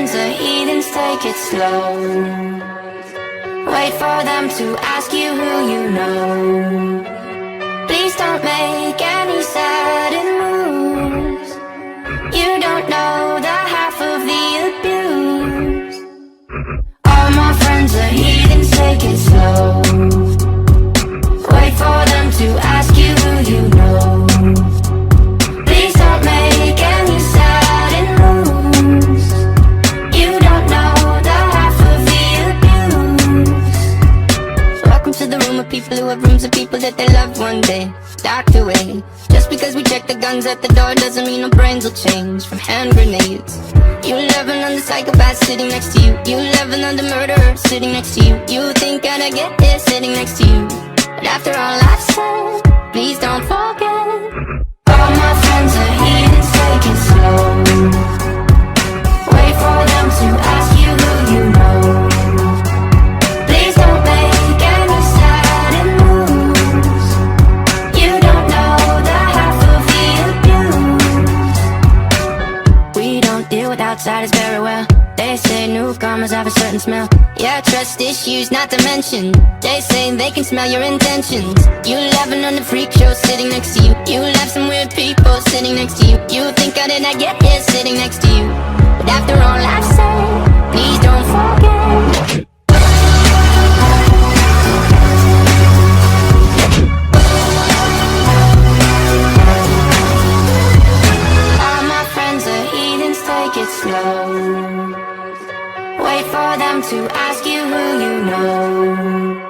friends are heathens, take it slow. Wait for them to ask you who you know. Please don't make any sudden moves. You don't know the half of the abuse. All my friends are heathens, take it slow. Wait for them to ask you who you know. Please don't make any sudden moves. You don't know the half of the abuse. So welcome to the room of people who have rooms of people that they love one day docked away. Just because we check the guns at the door doesn't mean our brains will change from hand grenades. You love another psychopath sitting next to you. You love another murderer sitting next to you. You think I'd get here sitting next to you. But after all I've said, please don't forget. All my friends are heathens, take it slow. Wait for them to ask you who you know. Please don't make any sudden moves. You don't know the half of the abuse. We don't deal with outsiders very well. They say newcomers have a certain smell. Yeah, trust issues not to mention. They say they can smell your intentions. You laughing on the freak show sitting next to you. You laugh some weird people sitting next to you. You think I did not get here sitting next to you. But after all I've said, please don't forget. All my friends are heathens, take it slow. Wait for them to ask you who you know.